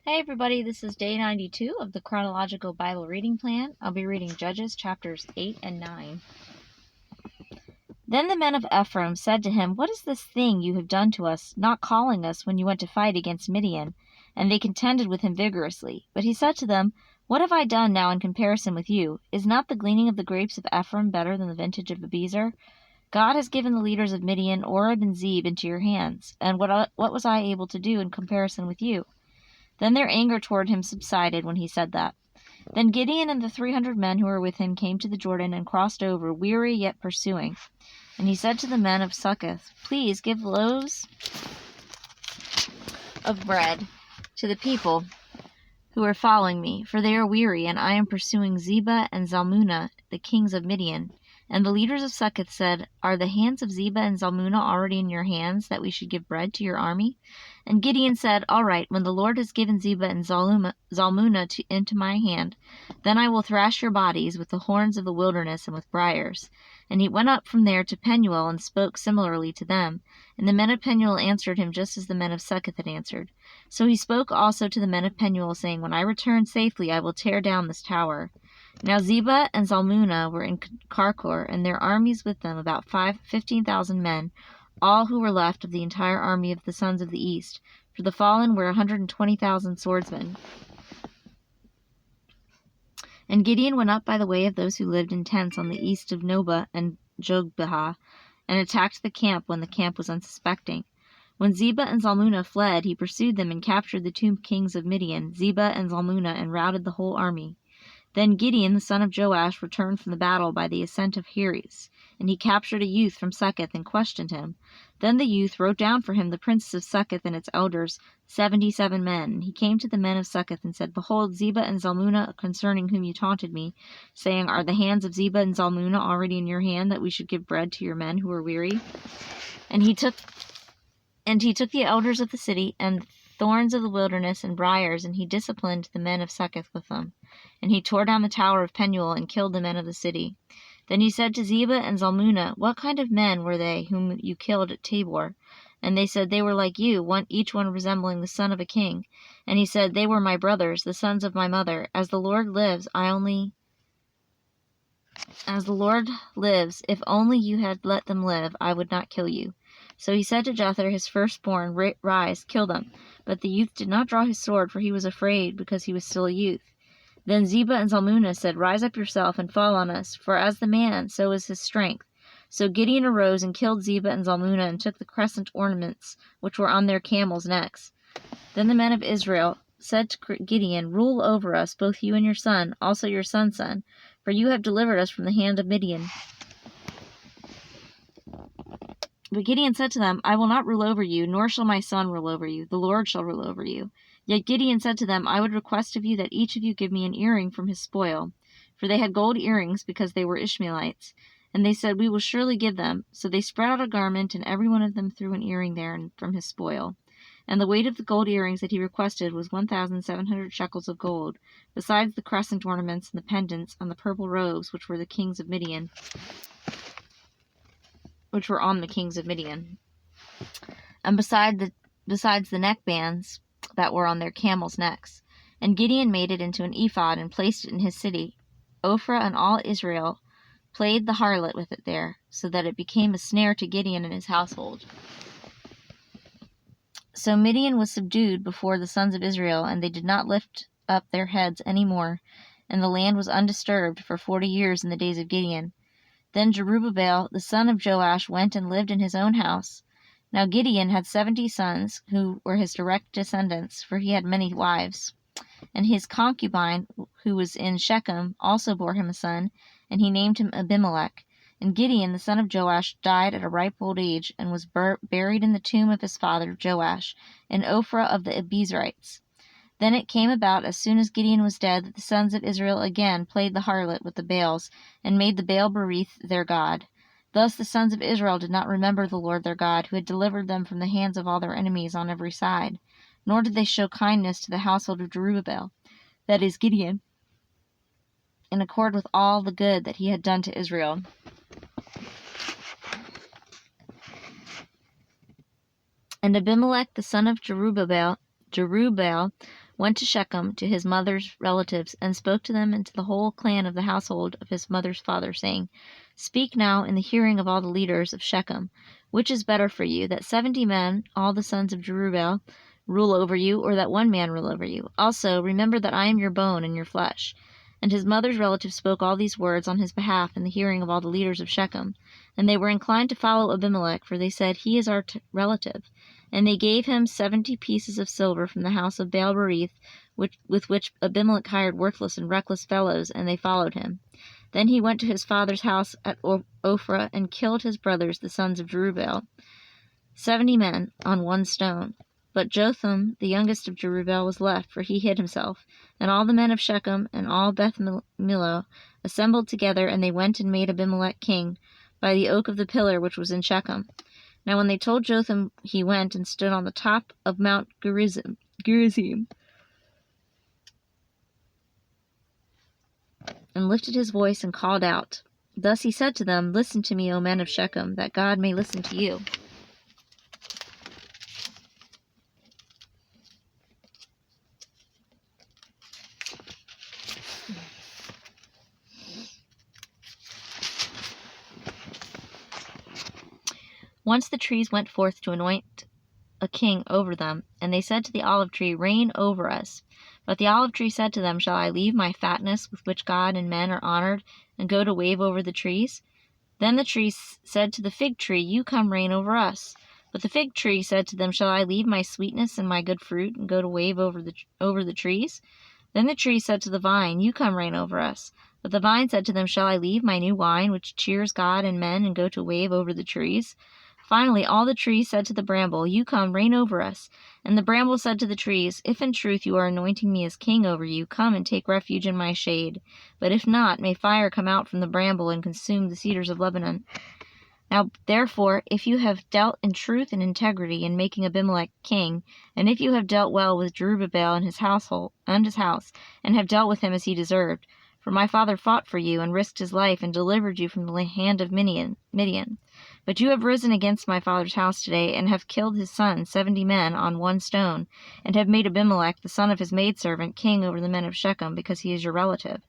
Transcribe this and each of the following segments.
Hey everybody, this is day 92 of the Chronological Bible Reading Plan. I'll be reading Judges chapters 8 and 9. Then the men of Ephraim said to him, "What is this thing you have done to us, not calling us when you went to fight against Midian?" And they contended with him vigorously. But he said to them, "What have I done now in comparison with you? Is not the gleaning of the grapes of Ephraim better than the vintage of Abiezer? God has given the leaders of Midian, Oreb and Zeb, into your hands. And what was I able to do in comparison with you?" Then their anger toward him subsided when he said that. Then Gideon and the 300 men who were with him came to the Jordan and crossed over, weary yet pursuing. And he said to the men of Succoth, "Please give loaves of bread to the people who are following me, for they are weary, and I am pursuing Zebah and Zalmunna, the kings of Midian." And the leaders of Succoth said, "Are the hands of Zebah and Zalmunna already in your hands, that we should give bread to your army?" And Gideon said, "All right, when the Lord has given Zebah and Zalmunna into my hand, then I will thrash your bodies with the horns of the wilderness and with briars." And he went up from there to Penuel and spoke similarly to them. And the men of Penuel answered him just as the men of Succoth had answered. So he spoke also to the men of Penuel, saying, "When I return safely, I will tear down this tower." Now Zebah and Zalmunna were in Karkor, and their armies with them, about 15,000 men, all who were left of the entire army of the sons of the east, for the fallen were 120,000 swordsmen. And Gideon went up by the way of those who lived in tents on the east of Nobah and Jogbehah, and attacked the camp when the camp was unsuspecting. When Zebah and Zalmunna fled, he pursued them and captured the two kings of Midian, Zebah and Zalmunna, and routed the whole army. Then Gideon the son of Joash returned from the battle by the ascent of Heres, and he captured a youth from Succoth and questioned him. Then the youth wrote down for him the princes of Succoth and its elders, 77 men. And he came to the men of Succoth and said, "Behold, Zebah and Zalmunna, concerning whom you taunted me, saying, Are the hands of Zebah and Zalmunna already in your hand, that we should give bread to your men who are weary?" And he took the elders of the city, and thorns of the wilderness, and briars, and he disciplined the men of Succoth with them. And he tore down the tower of Penuel, and killed the men of the city. Then he said to Zebah and Zalmunna, "What kind of men were they whom you killed at Tabor?" And they said, "They were like you, each one resembling the son of a king." And he said, "They were my brothers, the sons of my mother. As the Lord lives, if only you had let them live, I would not kill you." So he said to Jether, his firstborn, "Rise, kill them." But the youth did not draw his sword, for he was afraid, because he was still a youth. Then Zebah and Zalmunna said, "Rise up yourself and fall on us, for as the man, so is his strength." So Gideon arose and killed Zebah and Zalmunna, and took the crescent ornaments which were on their camels' necks. Then the men of Israel said to Gideon, "Rule over us, both you and your son, also your son's son, for you have delivered us from the hand of Midian." But Gideon said to them, "I will not rule over you, nor shall my son rule over you. The Lord shall rule over you." Yet Gideon said to them, "I would request of you that each of you give me an earring from his spoil." For they had gold earrings, because they were Ishmaelites. And they said, "We will surely give them." So they spread out a garment, and every one of them threw an earring there from his spoil. And the weight of the gold earrings that he requested was 1,700 shekels of gold, besides the crescent ornaments and the pendants and the purple robes which were on the kings of Midian, and besides the neckbands that were on their camels' necks. And Gideon made it into an ephod and placed it in his city. Ophrah and all Israel played the harlot with it there, so that it became a snare to Gideon and his household. So Midian was subdued before the sons of Israel, and they did not lift up their heads any more, and the land was undisturbed for 40 years in the days of Gideon. Then Jerubbaal the son of Joash went and lived in his own house. Now Gideon had 70 sons, who were his direct descendants, for he had many wives. And his concubine, who was in Shechem, also bore him a son, and he named him Abimelech. And Gideon the son of Joash died at a ripe old age, and was buried in the tomb of his father Joash, in Ophrah of the Abiezrites. Then it came about, as soon as Gideon was dead, that the sons of Israel again played the harlot with the Baals, and made the Baal Berith their god. Thus the sons of Israel did not remember the Lord their God, who had delivered them from the hands of all their enemies on every side. Nor did they show kindness to the household of Jerubbaal, that is Gideon, in accord with all the good that he had done to Israel. And Abimelech the son of Jerubbaal went to Shechem to his mother's relatives, and spoke to them and to the whole clan of the household of his mother's father, saying, Speak now in the hearing of all the leaders of Shechem, which is better for you, that 70 men, all the sons of Jerubbaal, rule over you, or that one man rule over you? Also, remember that I am your bone and your flesh. And his mother's relatives spoke all these words on his behalf in the hearing of all the leaders of Shechem. And they were inclined to follow Abimelech, for they said, He is our relative. And they gave him 70 pieces of silver from the house of Baal-berith, with which Abimelech hired worthless and reckless fellows, and they followed him. Then he went to his father's house at Ophrah, and killed his brothers, the sons of Jerubbaal, 70 men, on one stone. But Jotham, the youngest of Jerubbaal, was left, for he hid himself. And all the men of Shechem and all Beth Millo assembled together, and they went and made Abimelech king by the oak of the pillar which was in Shechem. Now when they told Jotham, he went and stood on the top of Mount Gerizim, and lifted his voice and called out. Thus he said to them, Listen to me, O men of Shechem, that God may listen to you. Once the trees went forth to anoint a king over them, and they said to the olive tree, Reign over us. But the olive tree said to them, Shall I leave my fatness with which God and men are honored, and go to wave over the trees? Then the tree said to the fig tree, You come reign over us. But the fig tree said to them, Shall I leave my sweetness and my good fruit, and go to wave over the trees? Then the tree said to the vine, You come reign over us. But the vine said to them, Shall I leave my new wine, which cheers God and men, and go to wave over the trees? Finally, all the trees said to the bramble, You come, reign over us. And the bramble said to the trees, If in truth you are anointing me as king over you, come and take refuge in my shade. But if not, may fire come out from the bramble and consume the cedars of Lebanon. Now, therefore, if you have dealt in truth and integrity in making Abimelech king, and if you have dealt well with Jerubbaal and his household and his house, and have dealt with him as he deserved, for my father fought for you and risked his life and delivered you from the hand of Midian. But you have risen against my father's house today, and have killed his sons, 70 men, on one stone, and have made Abimelech, the son of his maidservant, king over the men of Shechem, because he is your relative.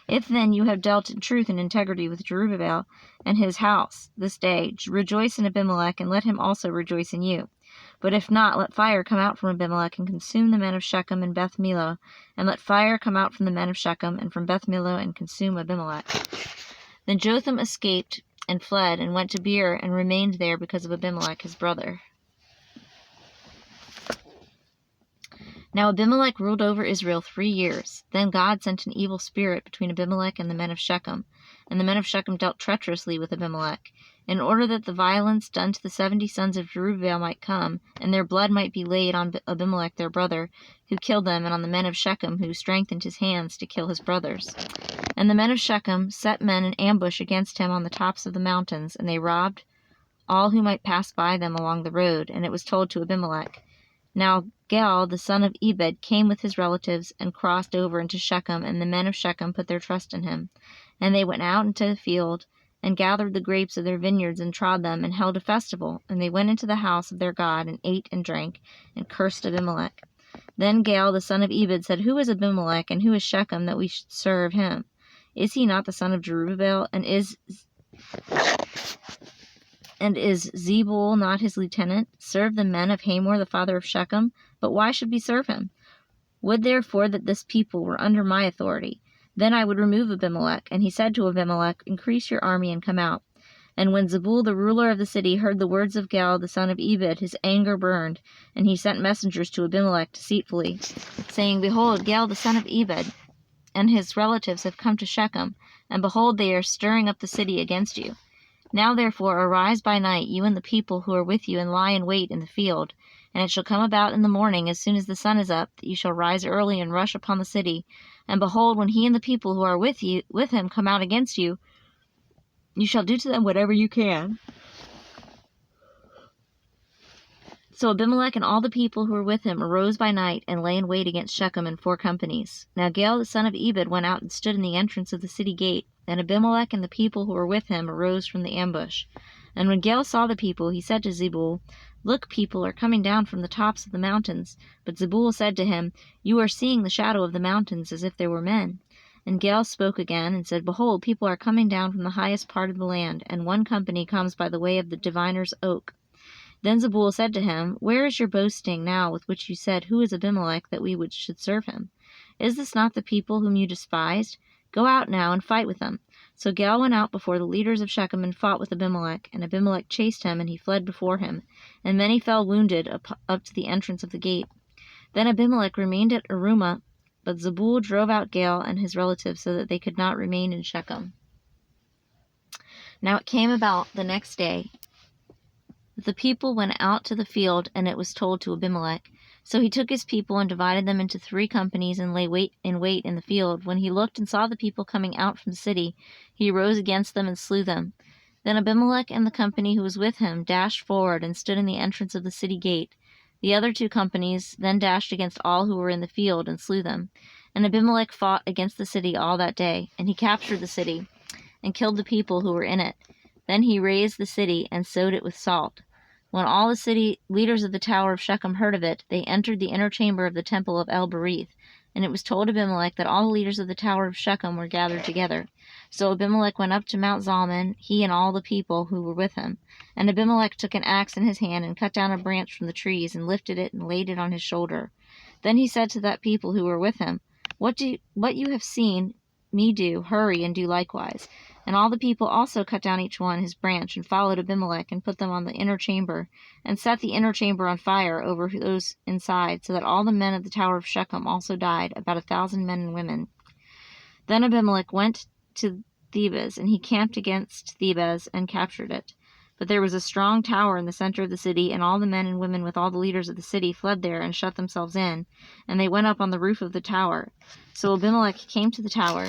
If then you have dealt in truth and integrity with Jerubbaal and his house this day, rejoice in Abimelech, and let him also rejoice in you. But if not, let fire come out from Abimelech, and consume the men of Shechem and Beth Millo, and let fire come out from the men of Shechem and from Beth Millo, and consume Abimelech. Then Jotham escaped and fled, and went to Beer, and remained there because of Abimelech his brother. Now Abimelech ruled over Israel 3 years. Then God sent an evil spirit between Abimelech and the men of Shechem, and the men of Shechem dealt treacherously with Abimelech, in order that the violence done to the 70 sons of Jerubbaal might come, and their blood might be laid on Abimelech their brother, who killed them, and on the men of Shechem, who strengthened his hands to kill his brothers. And the men of Shechem set men in ambush against him on the tops of the mountains, and they robbed all who might pass by them along the road. And it was told to Abimelech. Now Gaal, the son of Ebed, came with his relatives, and crossed over into Shechem, and the men of Shechem put their trust in him. And they went out into the field, and gathered the grapes of their vineyards, and trod them, and held a festival. And they went into the house of their God, and ate and drank, and cursed Abimelech. Then Gaal, the son of Ebed, said, Who is Abimelech, and who is Shechem, that we should serve him? Is he not the son of Jerubbaal, and is Zebul not his lieutenant? Serve the men of Hamor, the father of Shechem? But why should we serve him? Would therefore that this people were under my authority. Then I would remove Abimelech. And he said to Abimelech, Increase your army and come out. And when Zebul, the ruler of the city, heard the words of Gaal, the son of Ebed, his anger burned, and he sent messengers to Abimelech deceitfully, saying, Behold, Gaal, the son of Ebed, and his relatives have come to Shechem, and behold, they are stirring up the city against you. Now therefore arise by night, you and the people who are with you, and lie in wait in the field. And it shall come about in the morning, as soon as the sun is up, that you shall rise early and rush upon the city. And behold, when he and the people who are with him come out against you, you shall do to them whatever you can. So Abimelech and all the people who were with him arose by night, and lay in wait against Shechem in 4 companies. Now Gaal the son of Ebed went out and stood in the entrance of the city gate. And Abimelech and the people who were with him arose from the ambush. And when Gaal saw the people, he said to Zebul, Look, people are coming down from the tops of the mountains. But Zebul said to him, You are seeing the shadow of the mountains as if they were men. And Gaal spoke again, and said, Behold, people are coming down from the highest part of the land, and one company comes by the way of the diviner's oak. Then Zebul said to him, Where is your boasting now with which you said, Who is Abimelech, that we should serve him? Is this not the people whom you despised? Go out now and fight with them. So Gaal went out before the leaders of Shechem and fought with Abimelech, and Abimelech chased him, and he fled before him, and many fell wounded up to the entrance of the gate. Then Abimelech remained at Arumah, but Zebul drove out Gaal and his relatives so that they could not remain in Shechem. Now it came about the next day that the people went out to the field, and it was told to Abimelech. So he took his people and divided them into 3 companies and lay in wait in the field. When he looked and saw the people coming out from the city, he rose against them and slew them. Then Abimelech and the company who was with him dashed forward and stood in the entrance of the city gate. The other 2 companies then dashed against all who were in the field and slew them. And Abimelech fought against the city all that day, and he captured the city and killed the people who were in it. Then he razed the city and sowed it with salt. When all the city leaders of the tower of Shechem heard of it, they entered the inner chamber of the temple of El-Berith. And it was told Abimelech that all the leaders of the tower of Shechem were gathered together. So Abimelech went up to Mount Zalmon, he and all the people who were with him. And Abimelech took an axe in his hand and cut down a branch from the trees and lifted it and laid it on his shoulder. Then he said to that people who were with him, What you have seen me do, hurry and do likewise. And all the people also cut down each one his branch, and followed Abimelech, and put them on the inner chamber, and set the inner chamber on fire over those inside, so that all the men of the tower of Shechem also died, about 1,000 men and women. Then Abimelech went to Thebez, and he camped against Thebez, and captured it. But there was a strong tower in the center of the city, and all the men and women with all the leaders of the city fled there and shut themselves in, and they went up on the roof of the tower. So Abimelech came to the tower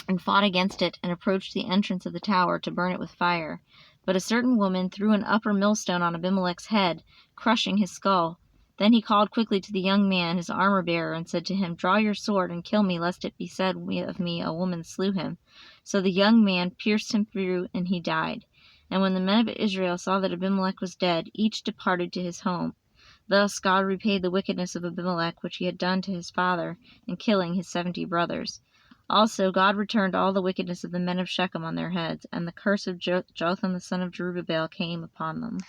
and fought against it, and approached the entrance of the tower to burn it with fire. But a certain woman threw an upper millstone on Abimelech's head, crushing his skull. Then he called quickly to the young man, his armor-bearer, and said to him, Draw your sword and kill me, lest it be said of me, A woman slew him. So the young man pierced him through, and he died. And when the men of Israel saw that Abimelech was dead, each departed to his home. Thus God repaid the wickedness of Abimelech, which he had done to his father, in killing his 70 brothers. Also God returned all the wickedness of the men of Shechem on their heads, and the curse of Jotham the son of Jerubbaal came upon them.